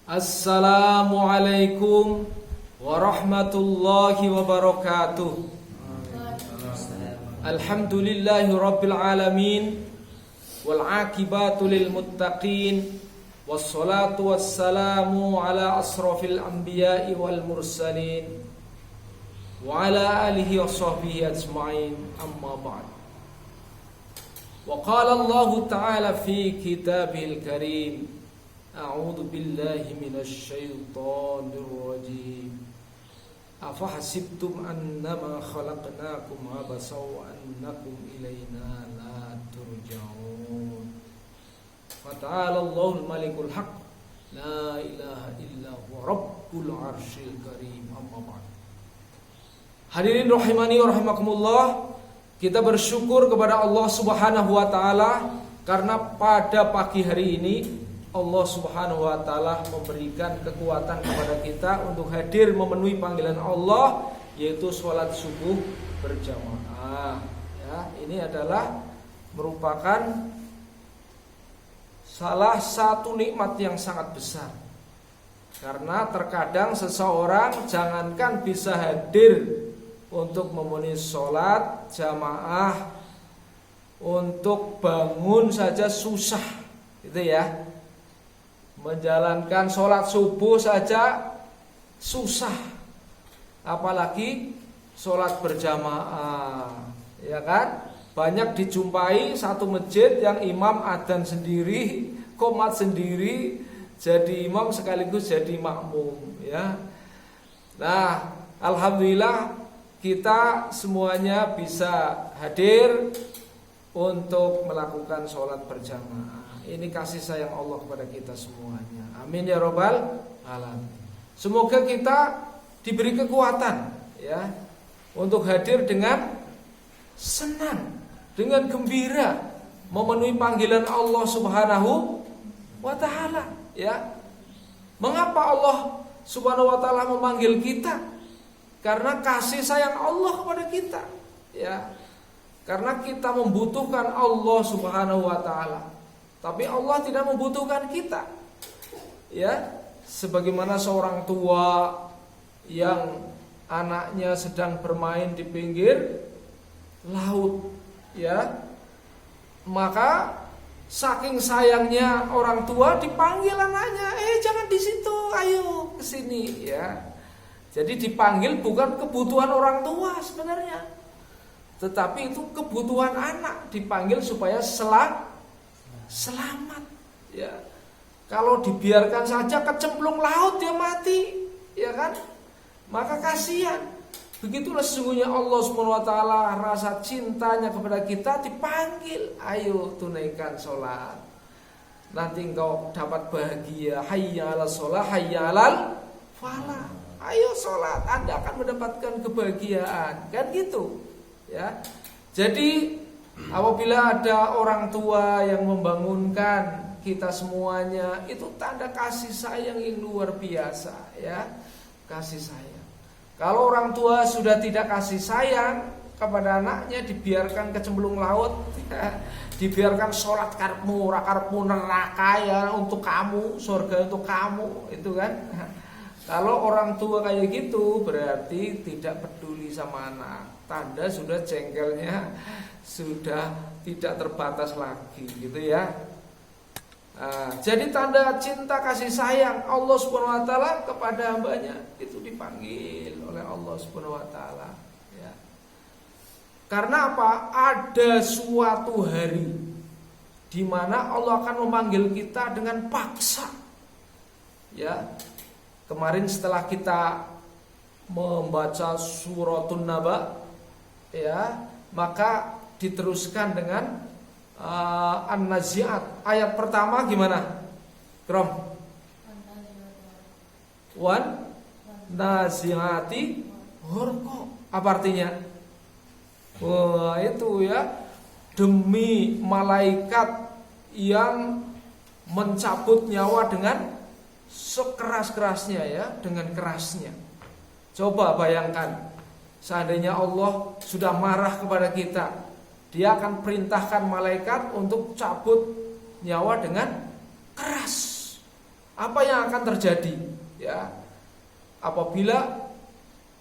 Assalamualaikum warahmatullahi wabarakatuh. Alhamdulillahi rabbil alamin, wal aqibatu lil muttaqin, wassalatu wassalamu ala asrafil anbiya'i wal mursalin, wa ala alihi wa sahbihi ajma'in, amma ba'd. Wa qala Allah ta'ala fi kitabihil karim, a'udzu billahi minasy syaithanir rajim. Afa hasibtum annama khalaqnakum abasaw wa annakum ilaina la turja'un. Fata'ala Allahul malikul haq, la ilaha illa huwa rabbul arsyil karim, amma ba'd. Hadirin rahimani wa rahimakumullah, kita bersyukur kepada Allah Subhanahu wa taala karena pada pagi hari ini Allah Subhanahu wa taala memberikan kekuatan kepada kita untuk hadir memenuhi panggilan Allah, yaitu sholat subuh berjamaah. Ya, ini adalah merupakan salah satu nikmat yang sangat besar. Karena terkadang seseorang jangankan bisa hadir untuk memenuhi sholat jamaah, untuk bangun saja susah, gitu ya. Menjalankan sholat subuh saja susah, apalagi sholat berjamaah, ya kan? Banyak dijumpai satu masjid yang imam adzan sendiri, qomat sendiri, jadi imam sekaligus jadi makmum, ya. Nah, alhamdulillah kita semuanya bisa hadir untuk melakukan sholat berjamaah. Ini kasih sayang Allah kepada kita semuanya. Amin ya robbal alamin. Semoga kita diberi kekuatan, ya, untuk hadir dengan senang, dengan gembira memenuhi panggilan Allah Subhanahu wa taala, ya. Mengapa Allah Subhanahu wa taala memanggil kita? Karena kasih sayang Allah kepada kita, ya. Karena kita membutuhkan Allah Subhanahu wa taala. Tapi Allah tidak membutuhkan kita, ya. Sebagaimana seorang tua yang anaknya sedang bermain di pinggir laut, ya, maka saking sayangnya orang tua dipanggil anaknya, jangan di situ, ayo ke sini, ya. Jadi dipanggil bukan kebutuhan orang tua sebenarnya, tetapi itu kebutuhan anak, dipanggil supaya selamat, ya. Kalau dibiarkan saja kecemplung laut dia mati, ya kan? Maka kasihan. Begitulah sesungguhnya Allah Subhanahu wa taala, rasa cintanya kepada kita, dipanggil, ayo tunaikan sholat, nanti engkau dapat bahagia. Hayya 'alas sholah, hayya 'alal falah. Ayo sholat, Anda akan mendapatkan kebahagiaan, kan gitu, ya. Jadi apabila ada orang tua yang membangunkan kita semuanya, itu tanda kasih sayang yang luar biasa, ya. Kasih sayang. Kalau orang tua sudah tidak kasih sayang kepada anaknya, dibiarkan kecemplung laut, ya, dibiarkan sholat karepmu, karepmu neraka, ya, untuk kamu, surga untuk kamu, itu kan. Kalau orang tua kayak gitu berarti tidak peduli sama anak. Tanda sudah jengkelnya sudah tidak terbatas lagi, gitu ya. Nah, jadi tanda cinta kasih sayang Allah Subhanahu wa taala kepada hambanya itu dipanggil oleh Allah Subhanahu wa taala, ya. Karena apa? Ada suatu hari di mana Allah akan memanggil kita dengan paksa, ya. Kemarin setelah kita membaca suratun Naba, ya, maka diteruskan dengan An-Nazi'at. Ayat pertama gimana? Krom. Wan nazi'ati ghurqa. Apa artinya? Wah, itu ya, demi malaikat yang mencabut nyawa dengan sekeras-kerasnya, ya, dengan kerasnya. Coba bayangkan, seandainya Allah sudah marah kepada kita, Dia akan perintahkan malaikat untuk cabut nyawa dengan keras. Apa yang akan terjadi? Ya, apabila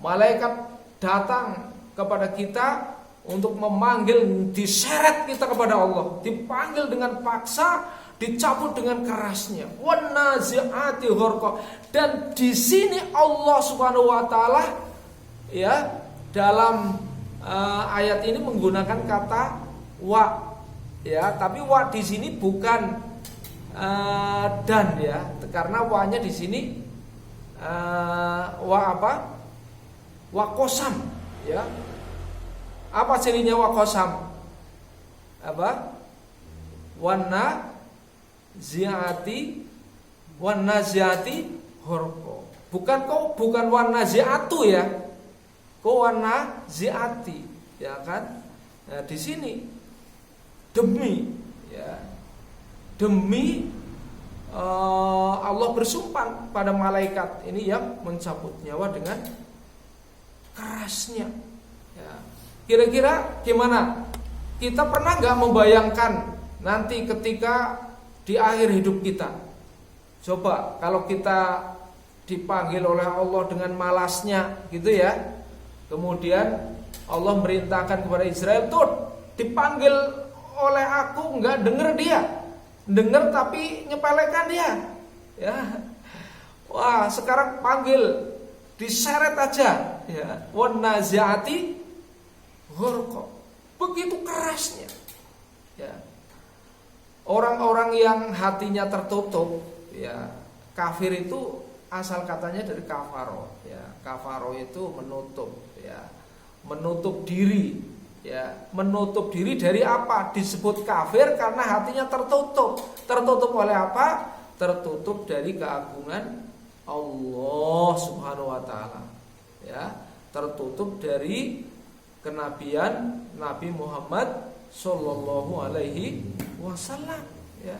malaikat datang kepada kita untuk memanggil, diseret kita kepada Allah, dipanggil dengan paksa, dicabut dengan kerasnya. Wan nazi'ati gharqa. Dan di sini Allah Subhanahu wa taala ya dalam ayat ini menggunakan kata wa. Ya, tapi wa di sini bukan dan ya, karena wa-nya di sini wa apa? Wa qasam, ya. Apa cirinya wa qasam? Apa? Wana ziati horko. Bukan wana ziatu ya. Wana ziati, ya kan? Nah, di sini demi ya. Demi Allah bersumpah pada malaikat ini yang mencabut nyawa dengan kerasnya. Ya. Kira-kira gimana? Kita pernah nggak membayangkan nanti ketika di akhir hidup kita? Coba kalau kita dipanggil oleh Allah dengan malasnya, gitu ya. Kemudian Allah merintahkan kepada Israel, tuh dipanggil oleh aku nggak denger dia. Dengar tapi nyepelekan dia, ya. Wah, sekarang panggil, diseret aja, ya. Wan naziati gharqa. Begitu kerasnya, ya. Orang-orang yang hatinya tertutup, ya. Kafir itu asal katanya dari kafaro, ya. Kafaro itu menutup, ya. Menutup diri. Ya, menutup diri dari apa? Disebut kafir karena hatinya tertutup. Tertutup oleh apa? Tertutup dari keagungan Allah Subhanahu wa taala. Ya, tertutup dari kenabian Nabi Muhammad sallallahu alaihi wasallam, ya.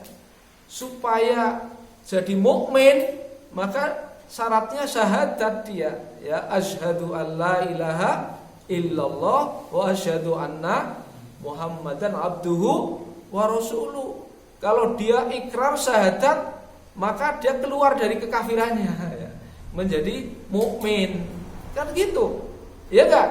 Supaya jadi mukmin, maka syaratnya syahadat dia, ya, asyhadu alla ilaha illallah wa asyhadu anna Muhammadan abduhu wa rasuluh. Kalau dia ikrar syahadat, maka dia keluar dari kekafirannya, ya, menjadi mukmin. Kan gitu. Ya enggak?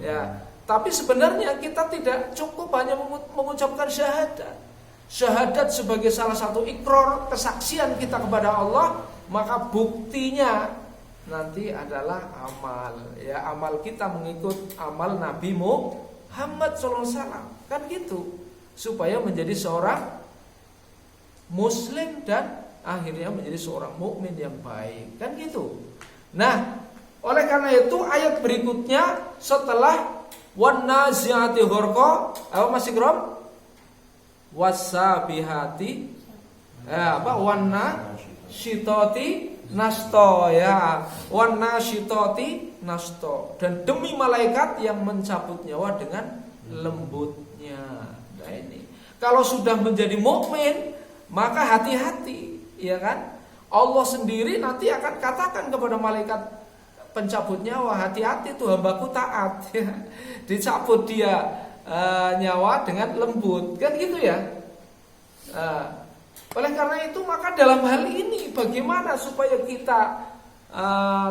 Ya, tapi sebenarnya kita tidak cukup hanya mengucapkan syahadat. Syahadat sebagai salah satu ikrar kesaksian kita kepada Allah, maka buktinya nanti adalah amal, ya, amal kita mengikut amal Nabi Muhammad SAW, kan gitu, supaya menjadi seorang muslim dan akhirnya menjadi seorang mukmin yang baik, kan gitu. Nah, oleh karena itu ayat berikutnya setelah wan nazi'ati gharqa, apa masih krom? Wasabihati, apa? Wan nasyitati nasto, ya, wana syitoti nasto, dan demi malaikat yang mencabut nyawa dengan lembutnya. Nah, ini kalau sudah menjadi mukmin, maka hati-hati, ya kan? Allah sendiri nanti akan katakan kepada malaikat pencabut nyawa, hati-hati tuh hambaku taat, ya. Dicabut dia nyawa dengan lembut, kan gitu ya. Oleh karena itu, maka dalam hal ini bagaimana supaya kita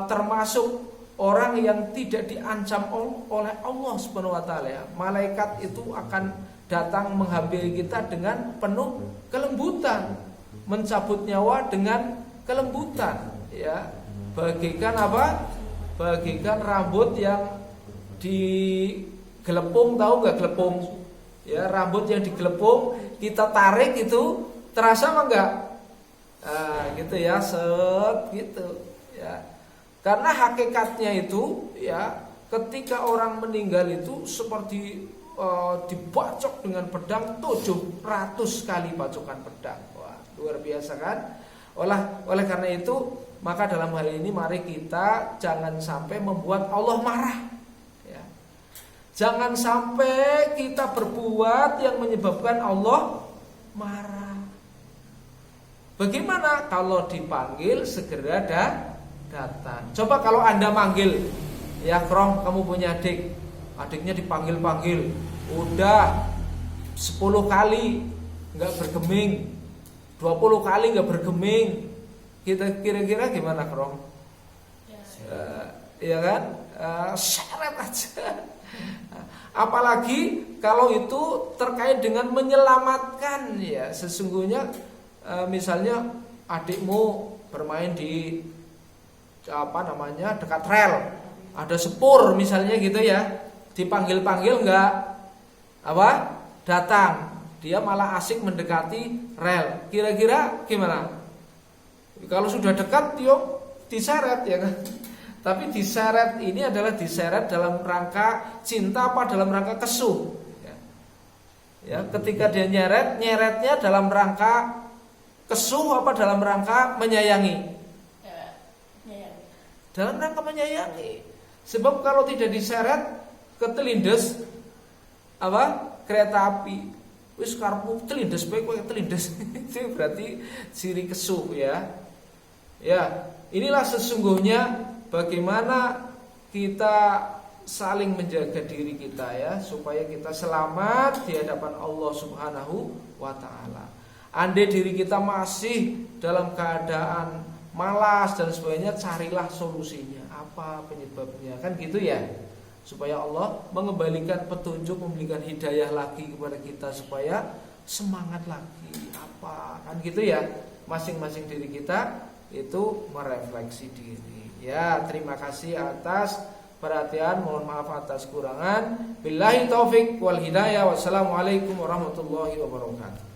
termasuk orang yang tidak diancam oleh Allah Subhanahu wa taala, ya. Malaikat itu akan datang menghampiri kita dengan penuh kelembutan, mencabut nyawa dengan kelembutan, ya. Bagikan apa? Bagikan rambut yang digelepung, tahu nggak gelepung? Ya, rambut yang digelepung kita tarik itu terasa apa enggak? Gitu ya, set gitu, ya. Karena hakikatnya itu, ya, ketika orang meninggal itu seperti dibacok dengan pedang 700 kali bacokan pedang. Wah, luar biasa kan? Oleh karena itu, maka dalam hal ini mari kita jangan sampai membuat Allah marah, ya. Jangan sampai kita berbuat yang menyebabkan Allah marah. Bagaimana kalau dipanggil segera datang? Coba kalau Anda manggil, ya Krom, kamu punya adik, adiknya dipanggil-panggil, udah 10 kali nggak bergeming, 20 kali nggak bergeming, Kita kira-kira gimana, Krom? Ya kan? Syarat aja. Apalagi kalau itu terkait dengan menyelamatkan, ya. Sesungguhnya misalnya adikmu bermain di dekat rel, ada sepur misalnya gitu ya, dipanggil-panggil enggak datang, dia malah asik mendekati rel. Kira-kira gimana? Kalau sudah dekat yuk diseret, ya kan? Tapi diseret ini adalah diseret dalam rangka cinta apa dalam rangka kesuh, ya, ketika dia nyeretnya dalam rangka kesuh apa dalam rangka menyayangi? Dalam rangka menyayangi. Sebab kalau tidak diseret ketelindes kereta api, wis karepmu telindes bae kowe telindes. Itu berarti ciri kesuh, ya. Ya, inilah sesungguhnya bagaimana kita saling menjaga diri kita, ya, supaya kita selamat di hadapan Allah Subhanahu wa taala. Andai diri kita masih dalam keadaan malas dan sebagainya, carilah solusinya, apa penyebabnya, kan gitu ya, supaya Allah mengembalikan petunjuk, memberikan hidayah lagi kepada kita supaya semangat lagi, apa kan gitu ya. Masing-masing diri kita itu merefleksi diri. Ya, terima kasih atas perhatian, mohon maaf atas kurangan. Billahi taufik wal hidayah. Wassalamualaikum warahmatullahi wabarakatuh.